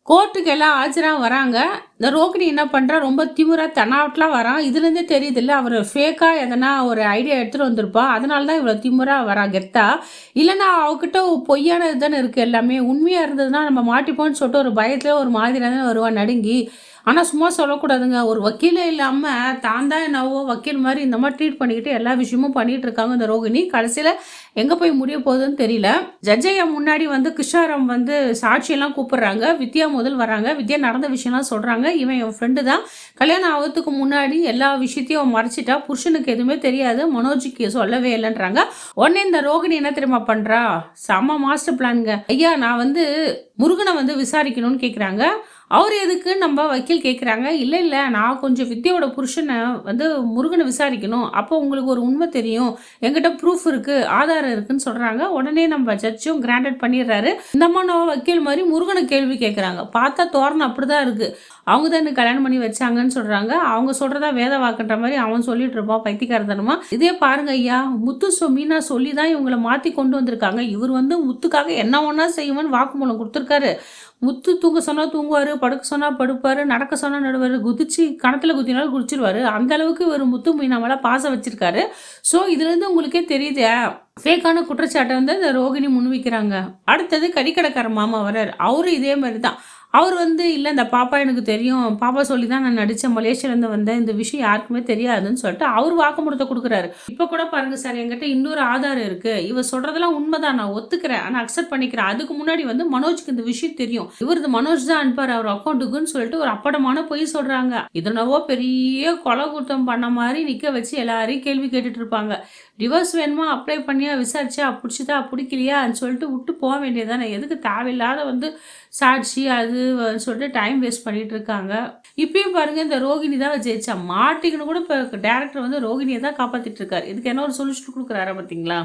கோர்ட்டுக்கு எல்லாம் ஆஜரா வராங்க. இந்த ரோகிணி என்ன பண்றா, ரொம்ப திமிரா தெனாவட்டா வரான். இதுலேருந்தே தெரியுதுல்ல, அவரு ஃபேக்கா எதனா ஒரு ஐடியா எடுத்துட்டு வந்திருப்பா. அதனால தான் இவ்வளோ திமிரா வரா கெத்தா. இல்லன்னா அவகிட்ட பொய்யான இதுதானே இருக்கு எல்லாமே. உண்மையா இருந்ததுன்னா நம்ம மாட்டிப்போம்ன்னு சொல்லிட்டு ஒரு பயத்திலே ஒரு மாதிரியா தானே வருவா நடுங்கி. ஆனா சும்மா சொல்லக்கூடாதுங்க. ஒரு வக்கீலே இல்லாம தான் தான் என்னவோ வக்கீல் மாரி இந்த மாரி ட்ரீட் பண்ணிக்கிட்டு எல்லா விஷயமும் பண்ணிட்டு இருக்காங்க இந்த ரோகிணி. கடைசியில எங்க போய் முடிய போகுதுன்னு தெரியல. ஜட்ஜ் ஐயா முன்னாடி வந்து கிருஷ்ணாராம் வந்து சாட்சியெல்லாம் கூப்பிடுறாங்க. வித்யா முதல் வராங்க. வித்யா நடந்த விஷயம்லாம் சொல்றாங்க. இவன் என் ஃப்ரெண்டு தான். கல்யாணம் ஆவறதுக்கு முன்னாடி எல்லா விஷயத்தையும் அவ மறைச்சிட்டா. புருஷனுக்கு எதுவுமே தெரியாது. மனோஜுக்கு சொல்லவே இல்லன்றாங்க. உடனே இந்த ரோகிணி என்ன தெரியுமா பண்றா? செம்ம மாஸ்டர் பிளான்ங்க. ஐயா நான் வந்து முருகன வந்து விசாரிக்கணும்னு கேட்குறாங்க. அவரு எதுக்கு நம்ம வக்கீல் கேட்குறாங்க. இல்ல, இல்ல நான் கொஞ்சம் வித்யாவோட புருஷன வந்து முருகன விசாரிக்கணும். அப்போ உங்களுக்கு ஒரு உண்மை தெரியும். என்கிட்ட ப்ரூஃப் இருக்கு, ஆதாரம் இருக்குன்னு சொல்றாங்க. உடனே நம்ம ஜட்ஜும் கிராண்டட் பண்ணிடுறாரு. இந்த அம்மா நம்ம வக்கீல் மாரி முருகன கேள்வி கேட்குறாங்க. பார்த்தா தோரணம் அப்படிதான் இருக்கு. அவங்க தான் எனக்கு கல்யாணம் பண்ணி வச்சாங்கன்னு சொல்றாங்க. அவங்க சொல்றதா வேத வாக்குன்ற மாரி அவன் சொல்லிட்டு இருப்பான் பைத்தியக்காரத்தனமா. இதே பாருங்க ஐயா, முத்து மீனா சொல்லி தான் இவங்கள மாத்தி கொண்டு வந்திருக்காங்க. இவர் வந்து முத்துக்காக என்ன ஒண்ணா செய்வேன்னு வாக்குமூலம் குடுத்துருக்காரு. முத்து தூங்க சொன்னா தூங்குவாரு, படுக்க சொன்னா படுப்பாரு, நடக்க சொன்னா நடுவாரு, குதிச்சு கணத்துல குத்தினாலும் குதிச்சுருவாரு. அந்த அளவுக்கு இவரு முத்து மீனா மேல பாசம் வச்சிருக்காரு. ஸோ இதுலேருந்து உங்களுக்கே தெரியுதே, ஃபேக்கான குற்றச்சாட்ட வந்து இந்த ரோகிணி முன்வைக்கிறாங்க. அடுத்தது கறிக்கடைக்கார மாமா வராரு. அவரும் இதே மாரி தான். அவர் வந்து இல்ல இந்த பாப்பா எனக்கு தெரியும். பாப்பா சொல்லி தான் நான் நடிச்சேன். மலேசியாலேருந்து வந்தேன். இந்த விஷயம் யாருக்குமே தெரியாதுன்னு சொல்லிட்டு அவரு வாக்குமூலத்த குடுக்குறாரு. இப்ப கூட பாருங்க சார் என்கிட்ட இன்னொரு ஆதாரம் இருக்கு. இவ சொல்றதெல்லாம் உண்மைதான். நான் ஒத்துக்கிறேன். ஆனா அக்செப்ட் பண்ணிக்கிறேன். அதுக்கு முன்னாடி வந்து மனோஜ்க்கு இந்த விஷயம் தெரியும். இவரு மனோஜ் தான் அனுப்பாரு அவர் அக்கவுண்ட்டுக்குன்னு சொல்லிட்டு ஒரு அப்படமான பொய் சொல்றாங்க. இதனவோ பெரிய கொலை குத்தம் பண்ண மாரி நிக்க வச்சு எல்லாரையும் கேள்வி கேட்டுட்டு இருப்பாங்க. டிவோர்ஸ் வேணுமா? அப்ளை பண்ணியா? விசாரிச்சா? புடிச்சுதா? புடிக்கலையான்னு சொல்லிட்டு விட்டு போ வேண்டியது தானே. எதுக்கு தேவையில்லாத வந்து சாட்சி அது சொல்லிட்டு டைம் வேஸ்ட் பண்ணிட்டு இருக்காங்க. இப்பயும் பாருங்க இந்த ரோகிணி தான் ஜெயிச்சா. மாட்டிக்கின்னு கூட இப்ப டைரக்டர் வந்து ரோகிணிய தான் காப்பாத்திட்டு இருக்காரு. இதுக்கு என்ன ஒரு சொல்யூஷன் குடுக்குறாரா பார்த்தீங்களா?